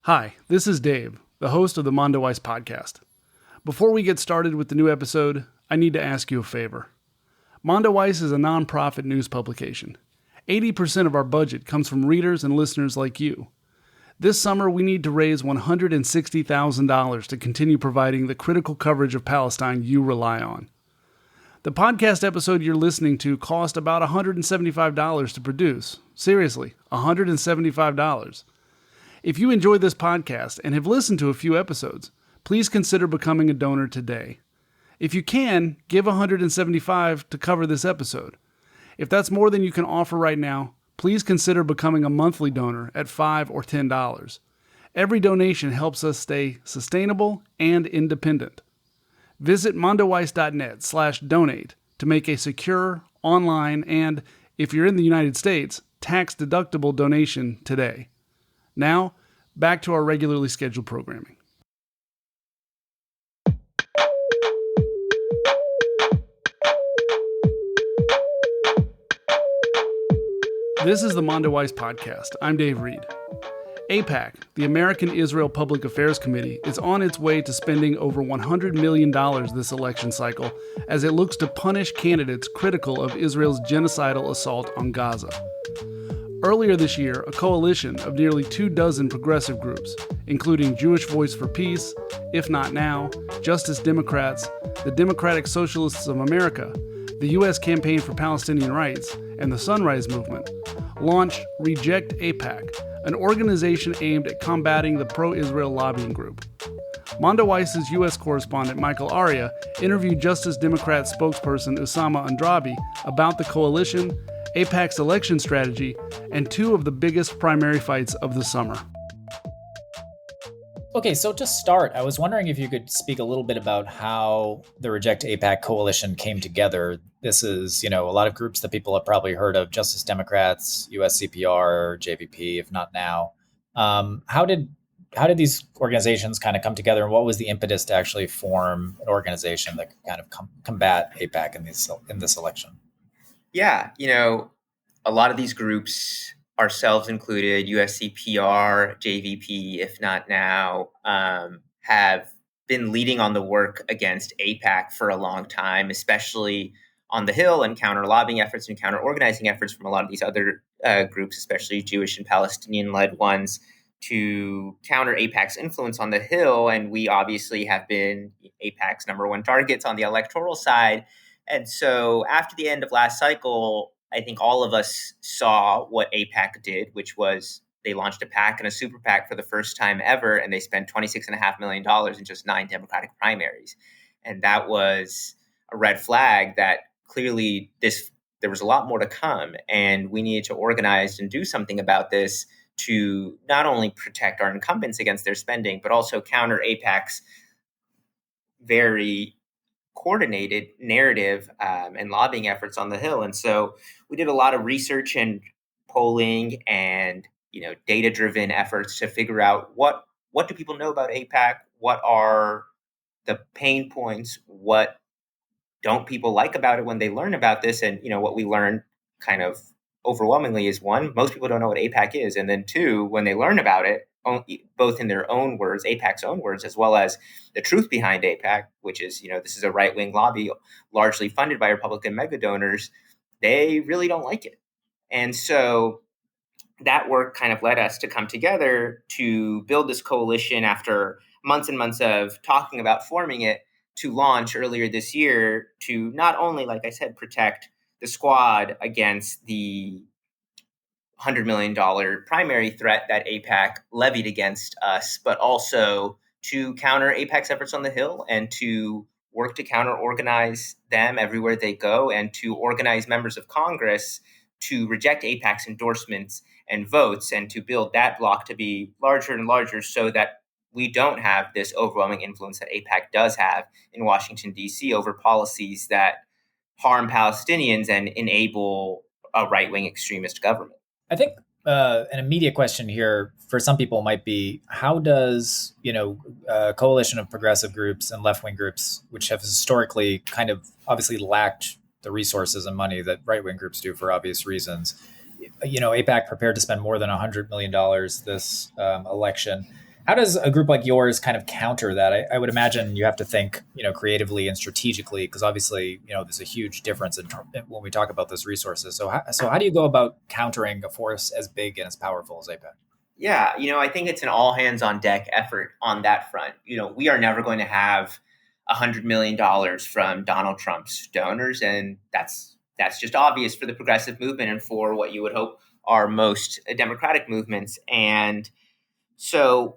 Hi, this is Dave, the host of the Mondoweiss podcast. Before we get started with the new episode, I need to ask you a favor. Mondoweiss is a nonprofit news publication. 80% of our budget comes from readers and listeners like you. This summer, we need to raise $160,000 to continue providing the critical coverage of Palestine you rely on. The podcast episode you're listening to cost about $175 to produce. Seriously, $175. If you enjoy this podcast and have listened to a few episodes, please consider becoming a donor today. If you can, give $175 to cover this episode. If that's more than you can offer right now, please consider becoming a monthly donor at $5 or $10. Every donation helps us stay sustainable and independent. Visit mondoweiss.net/donate to make a secure, online, and, if you're in the United States, tax-deductible donation today. Now, back to our regularly scheduled programming. This is the Mondoweiss podcast. I'm Dave Reed. AIPAC, the American Israel Public Affairs Committee, is on its way to spending over $100 million this election cycle as it looks to punish candidates critical of Israel's genocidal assault on Gaza. Earlier this year, a coalition of nearly 24 progressive groups, including Jewish Voice for Peace, IfNotNow, Justice Democrats, the Democratic Socialists of America, the U.S. Campaign for Palestinian Rights, and the Sunrise Movement, launched Reject AIPAC, an organization aimed at combating the pro-Israel lobbying group. Mondoweiss' U.S. correspondent Michael Arria interviewed Justice Democrat spokesperson Usamah Andrabi about the coalition, AIPAC's election strategy, and two of the biggest primary fights of the summer. Okay, so to start, I was wondering if you could speak a little bit about how the Reject AIPAC coalition came together. This is, a lot of groups that people have probably heard of: Justice Democrats, USCPR, JVP, IfNotNow. How did these organizations kind of come together, and what was the impetus to actually form an organization that could kind of combat AIPAC in this election? Yeah, a lot of these groups, ourselves included, USCPR, JVP, IfNotNow, have been leading on the work against AIPAC for a long time, especially on the Hill, and counter lobbying efforts and counter organizing efforts from a lot of these other groups, especially Jewish and Palestinian-led ones, to counter AIPAC's influence on the Hill. And we obviously have been AIPAC's number one targets on the electoral side. And so after the end of last cycle, I think all of us saw what AIPAC did, which was they launched a PAC and a super PAC for the first time ever, and they spent $26.5 million in just 9 Democratic primaries. And that was a red flag that clearly there was a lot more to come, and we needed to organize and do something about this to not only protect our incumbents against their spending, but also counter AIPAC's very coordinated narrative and lobbying efforts on the Hill. And so we did a lot of research and polling and data-driven efforts to figure out what do people know about AIPAC, what are the pain points, what don't people like about it when they learn about this. And what we learned kind of overwhelmingly is, one, most people don't know what AIPAC is, and then two, when they learn about it, both in their own words, AIPAC's own words, as well as the truth behind AIPAC, which is, this is a right-wing lobby largely funded by Republican mega donors, they really don't like it. And so that work kind of led us to come together to build this coalition after months and months of talking about forming it, to launch earlier this year to not only, like I said, protect the squad against the $100 million primary threat that AIPAC levied against us, but also to counter AIPAC's efforts on the Hill and to work to counter-organize them everywhere they go, and to organize members of Congress to reject AIPAC's endorsements and votes, and to build that bloc to be larger and larger so that we don't have this overwhelming influence that AIPAC does have in Washington, D.C. over policies that harm Palestinians and enable a right-wing extremist government. I think an immediate question here for some people might be, how does, a coalition of progressive groups and left-wing groups, which have historically kind of obviously lacked the resources and money that right-wing groups do for obvious reasons, AIPAC prepared to spend more than $100 million this election. How does a group like yours kind of counter that? I would imagine you have to think, creatively and strategically, because obviously, there's a huge difference when we talk about those resources. So how do you go about countering a force as big and as powerful as APEC? Yeah, I think it's an all hands on deck effort on that front. We are never going to have $100 million from Donald Trump's donors, and that's just obvious for the progressive movement and for what you would hope are most democratic movements. And so,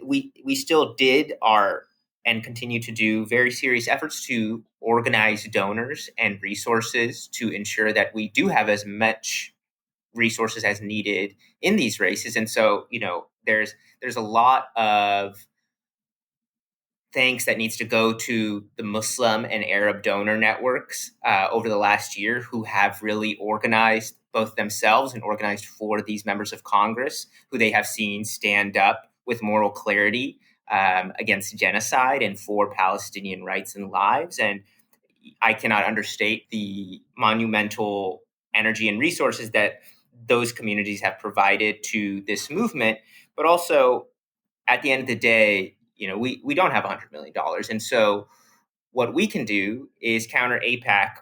we still did our and continue to do very serious efforts to organize donors and resources to ensure that we do have as much resources as needed in these races. And so, there's a lot of thanks that needs to go to the Muslim and Arab donor networks over the last year who have really organized both themselves and organized for these members of Congress who they have seen stand up with moral clarity against genocide and for Palestinian rights and lives. And I cannot understate the monumental energy and resources that those communities have provided to this movement. But also, at the end of the day, we don't have $100 million. And so what we can do is counter AIPAC.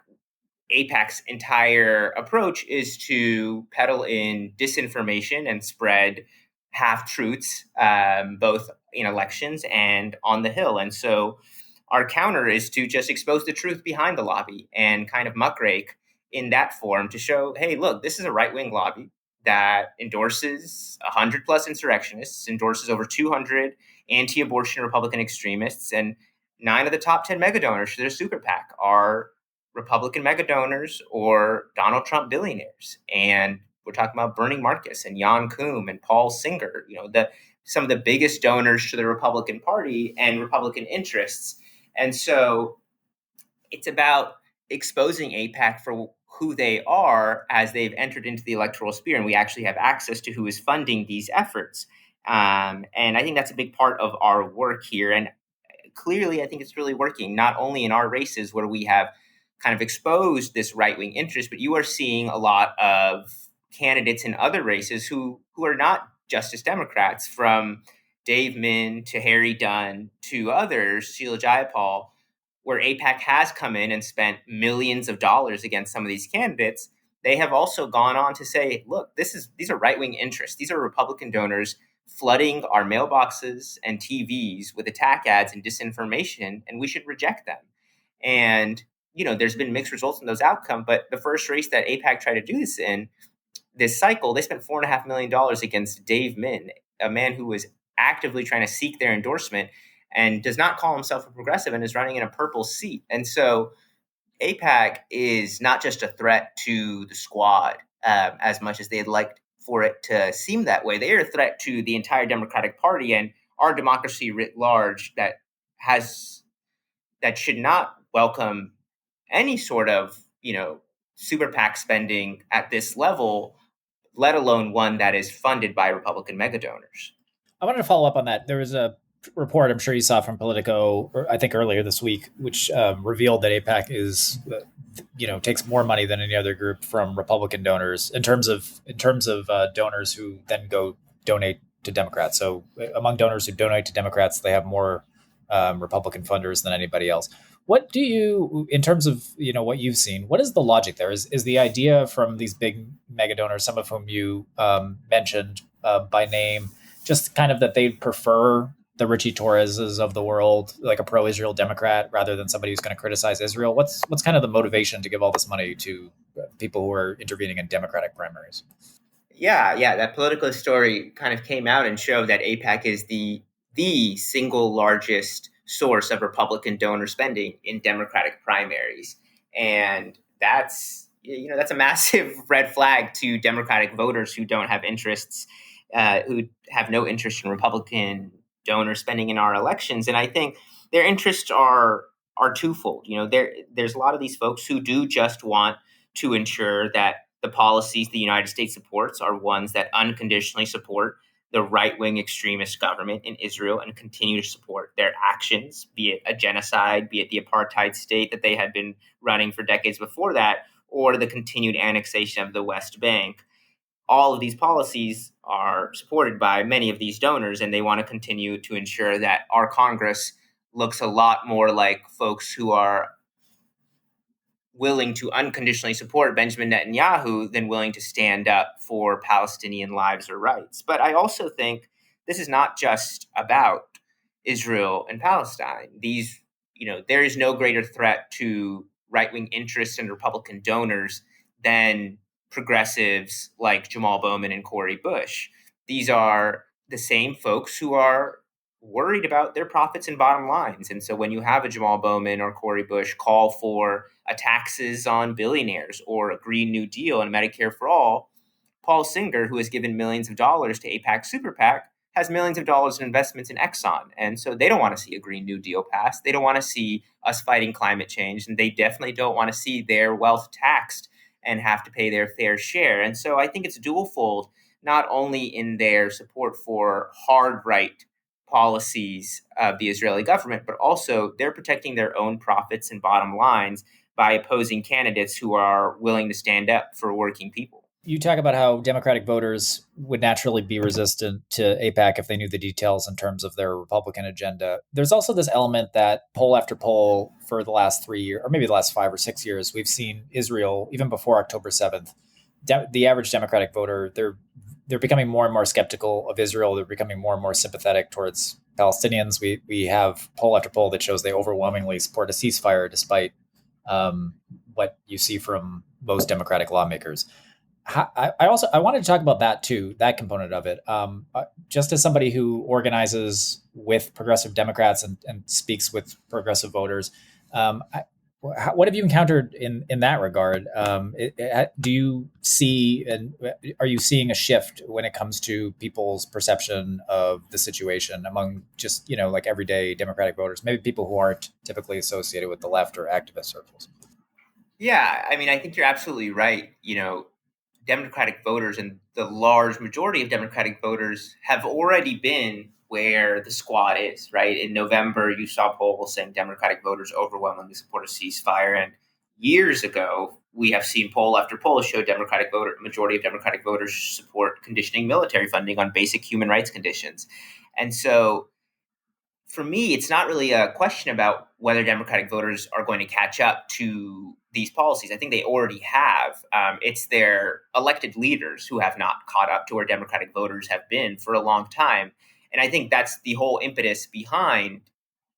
AIPAC's entire approach is to peddle in disinformation and spread half truths, both in elections and on the Hill. And so our counter is to just expose the truth behind the lobby and kind of muckrake in that form to show, hey, look, this is a right-wing lobby that endorses 100 plus insurrectionists, endorses over 200 anti-abortion Republican extremists, and 9 of the top 10 mega donors for their super PAC are Republican mega donors or Donald Trump billionaires. And we're talking about Bernie Marcus and Jan Koum and Paul Singer, some of the biggest donors to the Republican Party and Republican interests. And so it's about exposing AIPAC for who they are as they've entered into the electoral sphere, and we actually have access to who is funding these efforts. And I think that's a big part of our work here. And clearly, I think it's really working, not only in our races where we have kind of exposed this right-wing interest, but you are seeing a lot of candidates in other races who are not Justice Democrats, from Dave Min to Harry Dunn to others, Sheila Jayapal, where AIPAC has come in and spent millions of dollars against some of these candidates. They have also gone on to say, look, these are right-wing interests. These are Republican donors flooding our mailboxes and TVs with attack ads and disinformation, and we should reject them. And, there's been mixed results in those outcomes, but the first race that AIPAC tried to do this in this cycle, they spent $4.5 million against Dave Min, a man who was actively trying to seek their endorsement and does not call himself a progressive and is running in a purple seat. And so AIPAC is not just a threat to the squad as much as they'd like for it to seem that way. They are a threat to the entire Democratic Party and our democracy writ large that should not welcome any sort of, super PAC spending at this level, let alone one that is funded by Republican mega donors. I wanted to follow up on that. There was a report I'm sure you saw from Politico, I think earlier this week, which revealed that AIPAC is, takes more money than any other group from Republican donors in terms of donors who then go donate to Democrats. So among donors who donate to Democrats, they have more Republican funders than anybody else. What do you, in terms of what you've seen, what is the logic there? Is the idea from these big mega donors, some of whom you mentioned by name, just kind of that they prefer the Richie Torreses of the world, like a pro-Israel Democrat, rather than somebody who's going to criticize Israel? What's kind of the motivation to give all this money to people who are intervening in Democratic primaries? Yeah, that Politico story kind of came out and showed that AIPAC is the single largest source of Republican donor spending in Democratic primaries, and that's a massive red flag to Democratic voters who don't have interests, who have no interest in Republican donor spending in our elections. And I think their interests are twofold. There's a lot of these folks who do just want to ensure that the policies the United States supports are ones that unconditionally support the right-wing extremist government in Israel and continue to support their actions, be it a genocide, be it the apartheid state that they had been running for decades before that, or the continued annexation of the West Bank. All of these policies are supported by many of these donors, and they want to continue to ensure that our Congress looks a lot more like folks who are willing to unconditionally support Benjamin Netanyahu than willing to stand up for Palestinian lives or rights. But I also think this is not just about Israel and Palestine. There is no greater threat to right-wing interests and Republican donors than progressives like Jamal Bowman and Cori Bush. These are the same folks who are worried about their profits and bottom lines. And so when you have a Jamal Bowman or Cori Bush call for a taxes on billionaires or a Green New Deal and Medicare for all, Paul Singer, who has given millions of dollars to AIPAC Super PAC, has millions of dollars in investments in Exxon. And so they don't want to see a Green New Deal passed. They don't want to see us fighting climate change. And they definitely don't want to see their wealth taxed and have to pay their fair share. And so I think it's dual-fold, not only in their support for hard right policies of the Israeli government, but also they're protecting their own profits and bottom lines by opposing candidates who are willing to stand up for working people. You talk about how Democratic voters would naturally be resistant to AIPAC if they knew the details in terms of their Republican agenda. There's also this element that poll after poll for the last 3 years, or maybe the last 5 or 6 years, we've seen Israel, even before October 7th, the average Democratic voter, they're becoming more and more skeptical of Israel. They're becoming more and more sympathetic towards Palestinians. We have poll after poll that shows they overwhelmingly support a ceasefire, despite what you see from most Democratic lawmakers. I wanted to talk about that too, that component of it. Just as somebody who organizes with progressive Democrats and speaks with progressive voters, what have you encountered in that regard? Do you see, and are you seeing a shift when it comes to people's perception of the situation among just, like everyday Democratic voters, maybe people who aren't typically associated with the left or activist circles? Yeah, I mean, I think you're absolutely right. Democratic voters and the large majority of Democratic voters have already been where the squad is, right? In November, you saw polls saying Democratic voters overwhelmingly support a ceasefire. And years ago, we have seen poll after poll show majority of Democratic voters support conditioning military funding on basic human rights conditions. And so for me, it's not really a question about whether Democratic voters are going to catch up to these policies. I think they already have. It's their elected leaders who have not caught up to where Democratic voters have been for a long time. And I think that's the whole impetus behind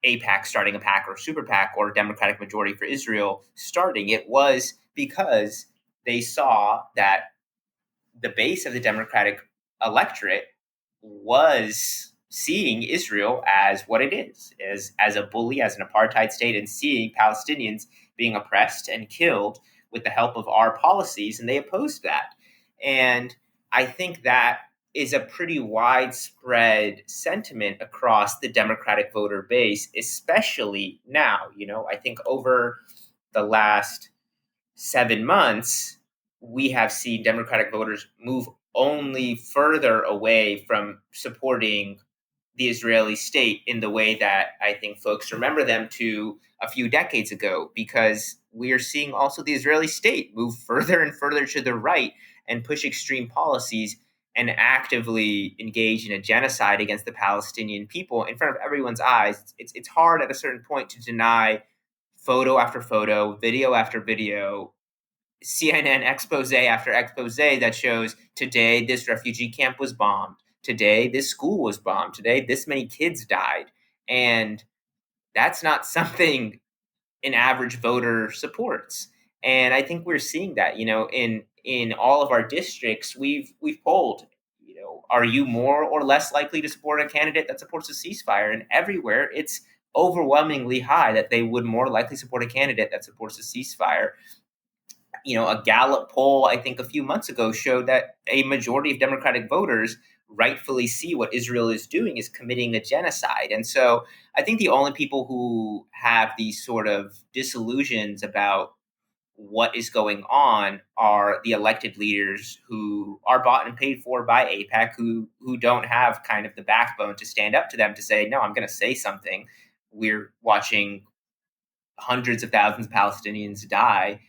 AIPAC starting a PAC or Super PAC or Democratic Majority for Israel starting. It was because they saw that the base of the Democratic electorate was seeing Israel as what it is, as a bully, as an apartheid state, and seeing Palestinians being oppressed and killed with the help of our policies, and they opposed that. And I think that is a pretty widespread sentiment across the Democratic voter base, especially now. I think over the last 7 months, we have seen Democratic voters move only further away from supporting the Israeli state in the way that I think folks remember them to a few decades ago, because we are seeing also the Israeli state move further and further to the right and push extreme policies and actively engage in a genocide against the Palestinian people in front of everyone's eyes. It's hard at a certain point to deny photo after photo, video after video, CNN expose after expose that shows today this refugee camp was bombed. Today, this school was bombed. Today, this many kids died. And that's not something an average voter supports. And I think we're seeing that, in all of our districts, we've polled, are you more or less likely to support a candidate that supports a ceasefire? And everywhere, it's overwhelmingly high that they would more likely support a candidate that supports a ceasefire. A Gallup poll, I think a few months ago, showed that a majority of Democratic voters rightfully see what Israel is doing is committing a genocide. And so I think the only people who have these sort of disillusions about what is going on are the elected leaders who are bought and paid for by AIPAC, who don't have kind of the backbone to stand up to them to say, no, I'm going to say something. We're watching hundreds of thousands of Palestinians die,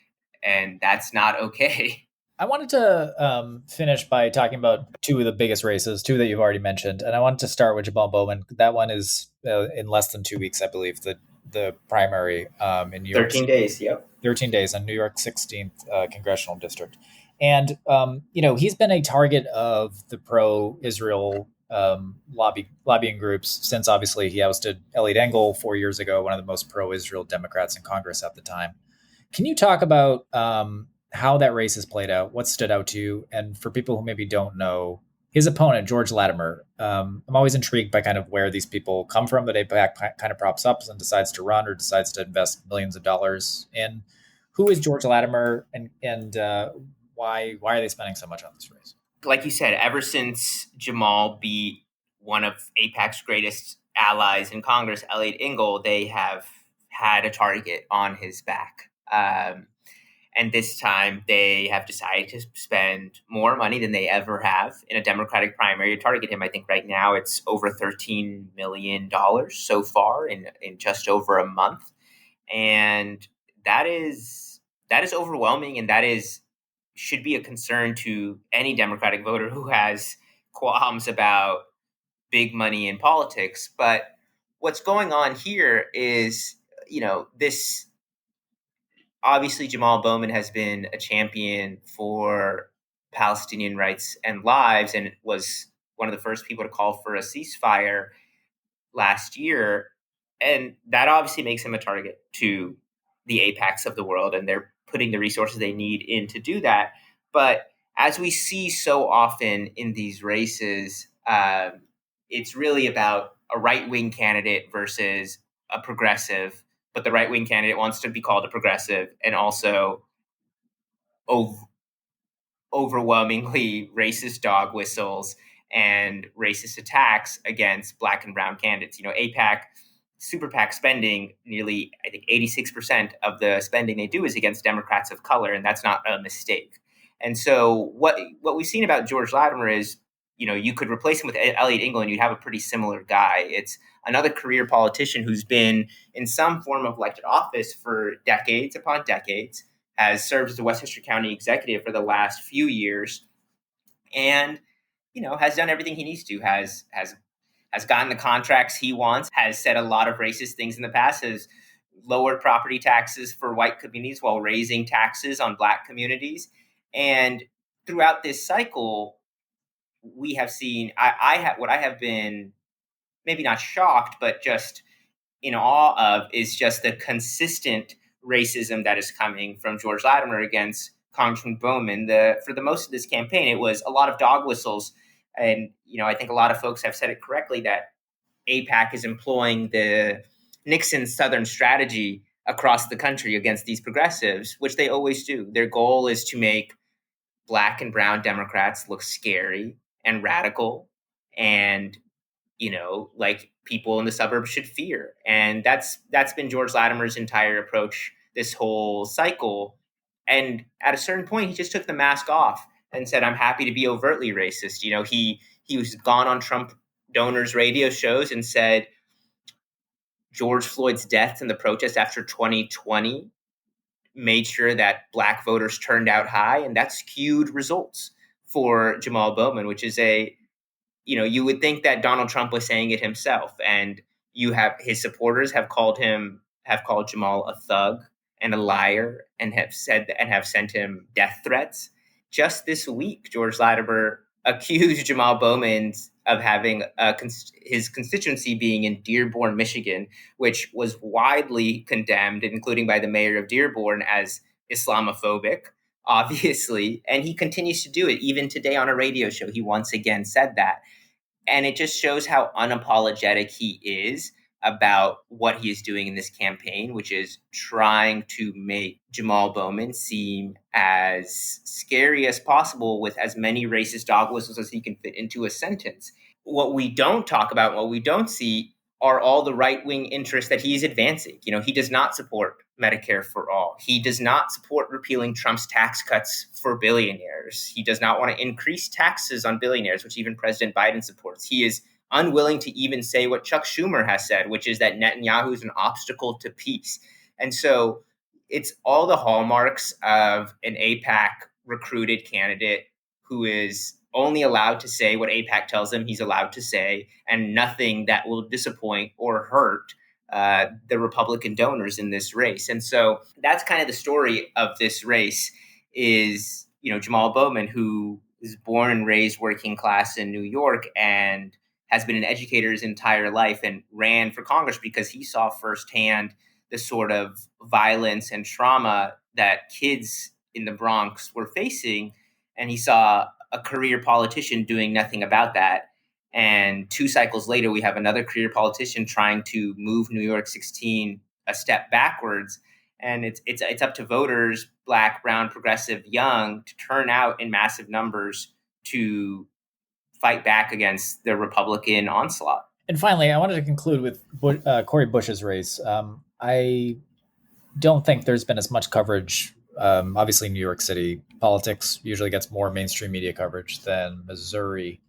and that's not okay. I wanted to finish by talking about two of the biggest races, two that you've already mentioned, and I wanted to start with Jamal Bowman. That one is in less than 2 weeks, I believe. The primary in New York 13 days. Yep. 13 days in New York 16th congressional district. And, he's been a target of the pro-Israel lobbying groups since obviously he ousted Eliot Engel 4 years ago, one of the most pro-Israel Democrats in Congress at the time. Can you talk about how that race has played out, what stood out to you? And for people who maybe don't know, his opponent, George Latimer, I'm always intrigued by kind of where these people come from that AIPAC kind of props up and decides to run or decides to invest millions of dollars in. Who is George Latimer, and why are they spending so much on this race? Like you said, ever since Jamal beat one of AIPAC's greatest allies in Congress, Eliot Engel, they have had a target on his back. And this time they have decided to spend more money than they ever have in a Democratic primary to target him. I think right now it's over $13 million so far in just over a month. And that is overwhelming, and should be a concern to any Democratic voter who has qualms about big money in politics. But what's going on here is, this obviously Jamal Bowman has been a champion for Palestinian rights and lives, and was one of the first people to call for a ceasefire last year. And that obviously makes him a target to the AIPACs of the world, and they're putting the resources they need in to do that. But as we see so often in these races, it's really about a right-wing candidate versus a progressive, but the right-wing candidate wants to be called a progressive, and also overwhelmingly racist dog whistles and racist attacks against Black and brown candidates. AIPAC, Super PAC spending, nearly, I think, 86% of the spending they do is against Democrats of color, and that's not a mistake. And so what we've seen about George Latimer is, you could replace him with Eliot Engel and you'd have a pretty similar guy. It's another career politician who's been in some form of elected office for decades upon decades, has served as the Westchester County executive for the last few years, and, has done everything he needs to, has gotten the contracts he wants, has said a lot of racist things in the past, has lowered property taxes for white communities while raising taxes on Black communities. And throughout this cycle, we have seen, what I have been maybe not shocked, but just in awe of, is just the consistent racism that is coming from George Latimer against Congressman Bowman. For the most of this campaign, it was a lot of dog whistles. And, I think a lot of folks have said it correctly that AIPAC is employing the Nixon Southern strategy across the country against these progressives, which they always do. Their goal is to make Black and brown Democrats look scary and radical, and, like people in the suburbs should fear. And that's been George Latimer's entire approach this whole cycle. And at a certain point, he just took the mask off and said, "I'm happy to be overtly racist." He was gone on Trump donors' radio shows and said George Floyd's death and the protests after 2020 made sure that Black voters turned out high, and that skewed results for Jamal Bowman, which is you would think that Donald Trump was saying it himself, and you have his supporters have called Jamal a thug and a liar, and have sent him death threats. Just this week, George Latimer accused Jamal Bowman of having his constituency being in Dearborn, Michigan, which was widely condemned, including by the mayor of Dearborn, as Islamophobic, obviously. And he continues to do it. Even today on a radio show, he once again said that. And it just shows how unapologetic he is about what he is doing in this campaign, which is trying to make Jamal Bowman seem as scary as possible with as many racist dog whistles as he can fit into a sentence. What we don't talk about, what we don't see, are all the right-wing interests that he is advancing. He does not support Medicare for all. He does not support repealing Trump's tax cuts for billionaires. He does not want to increase taxes on billionaires, which even President Biden supports. He is unwilling to even say what Chuck Schumer has said, which is that Netanyahu is an obstacle to peace. And so it's all the hallmarks of an AIPAC recruited candidate who is only allowed to say what AIPAC tells him he's allowed to say, and nothing that will disappoint or hurt the Republican donors in this race. And so that's kind of the story of this race is, Jamal Bowman, who is born and raised working class in New York and has been an educator his entire life and ran for Congress because he saw firsthand the sort of violence and trauma that kids in the Bronx were facing. And he saw a career politician doing nothing about that. And 2 cycles later, we have another career politician trying to move New York 16 a step backwards. And it's up to voters, Black, brown, progressive, young, to turn out in massive numbers to fight back against the Republican onslaught. And finally, I wanted to conclude with Cori Bush's race. I don't think there's been as much coverage. Obviously, New York City politics usually gets more mainstream media coverage than Missouri.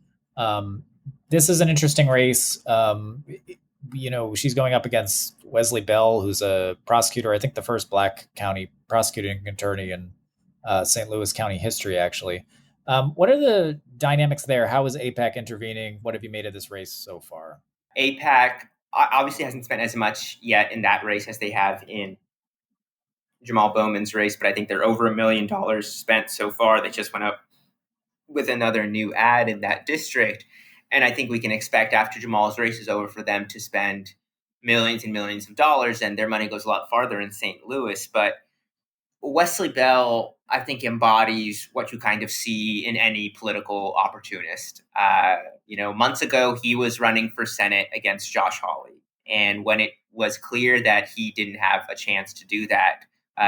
This is an interesting race. She's going up against Wesley Bell, who's a prosecutor, I think the first Black county prosecuting attorney in St. Louis County history, actually. What are the dynamics there? How is AIPAC intervening? What have you made of this race so far? AIPAC obviously hasn't spent as much yet in that race as they have in Jamal Bowman's race, but I think they're over $1 million spent so far. They just went up with another new ad in that district. And I think we can expect after Jamal's race is over for them to spend millions and millions of dollars, and their money goes a lot farther in St. Louis. But Wesley Bell, I think, embodies what you kind of see in any political opportunist. Months ago, he was running for Senate against Josh Hawley. And when it was clear that he didn't have a chance to do that,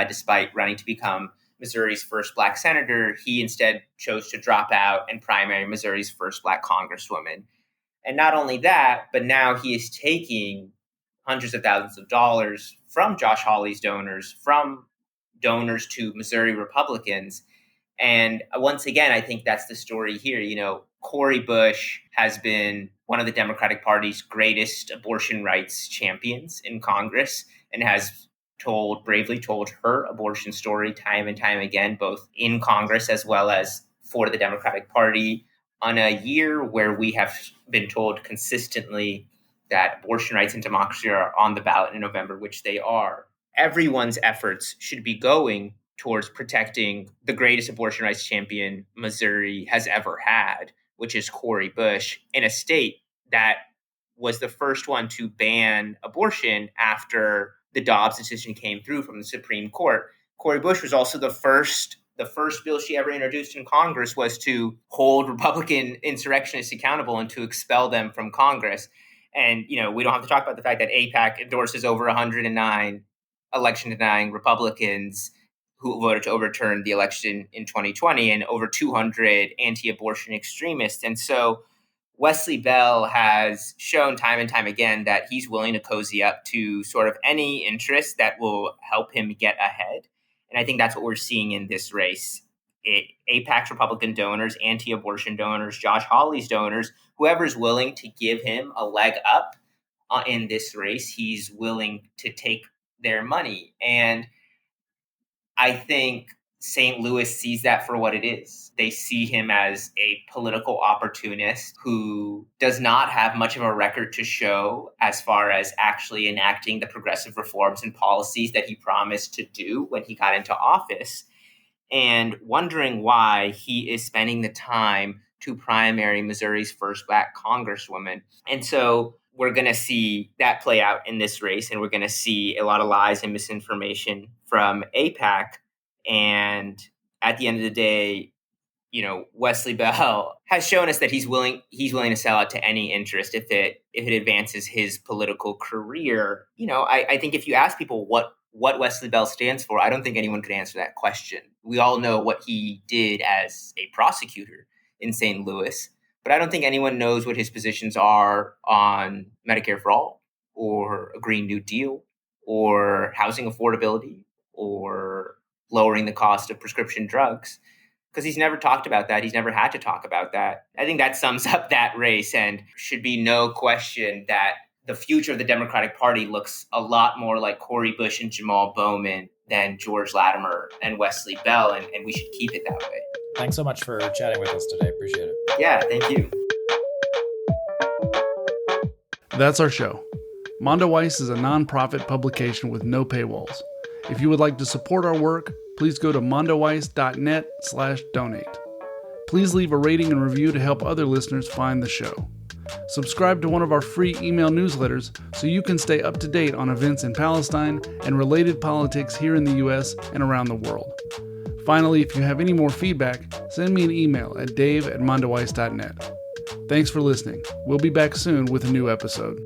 despite running to become Missouri's first Black senator, he instead chose to drop out and primary Missouri's first Black congresswoman. And not only that, but now he is taking hundreds of thousands of dollars from Josh Hawley's donors, from donors to Missouri Republicans. And once again, I think that's the story here. Cori Bush has been one of the Democratic Party's greatest abortion rights champions in Congress and has bravely told her abortion story time and time again, both in Congress as well as for the Democratic Party, on a year where we have been told consistently that abortion rights and democracy are on the ballot in November, which they are. Everyone's efforts should be going towards protecting the greatest abortion rights champion Missouri has ever had, which is Cori Bush, in a state that was the first one to ban abortion after the Dobbs decision came through from the Supreme Court. Cori Bush was also the first bill she ever introduced in Congress was to hold Republican insurrectionists accountable and to expel them from Congress. And, we don't have to talk about the fact that AIPAC endorses over 109 election-denying Republicans who voted to overturn the election in 2020 and over 200 anti-abortion extremists. And so Wesley Bell has shown time and time again that he's willing to cozy up to sort of any interest that will help him get ahead. And I think that's what we're seeing in this race. AIPAC's Republican donors, anti-abortion donors, Josh Hawley's donors, whoever's willing to give him a leg up in this race, he's willing to take their money. And I think St. Louis sees that for what it is. They see him as a political opportunist who does not have much of a record to show as far as actually enacting the progressive reforms and policies that he promised to do when he got into office, and wondering why he is spending the time to primary Missouri's first Black congresswoman. And so we're going to see that play out in this race, and we're going to see a lot of lies and misinformation from AIPAC. And at the end of the day, Wesley Bell has shown us that he's willing to sell out to any interest if it advances his political career. I think if you ask people what Wesley Bell stands for, I don't think anyone could answer that question. We all know what he did as a prosecutor in St. Louis, but I don't think anyone knows what his positions are on Medicare for all or a Green New Deal or housing affordability or lowering the cost of prescription drugs, because he's never talked about that. He's never had to talk about that. I think that sums up that race, and should be no question that the future of the Democratic Party looks a lot more like Cori Bush and Jamal Bowman than George Latimer and Wesley Bell, and we should keep it that way. Thanks so much for chatting with us today. Appreciate it. Yeah, thank you. That's our show. Mondoweiss is a nonprofit publication with no paywalls. If you would like to support our work, please go to mondoweiss.net/donate. Please leave a rating and review to help other listeners find the show. Subscribe to one of our free email newsletters so you can stay up to date on events in Palestine and related politics here in the U.S. and around the world. Finally, if you have any more feedback, send me an email at dave@mondoweiss.net. Thanks for listening. We'll be back soon with a new episode.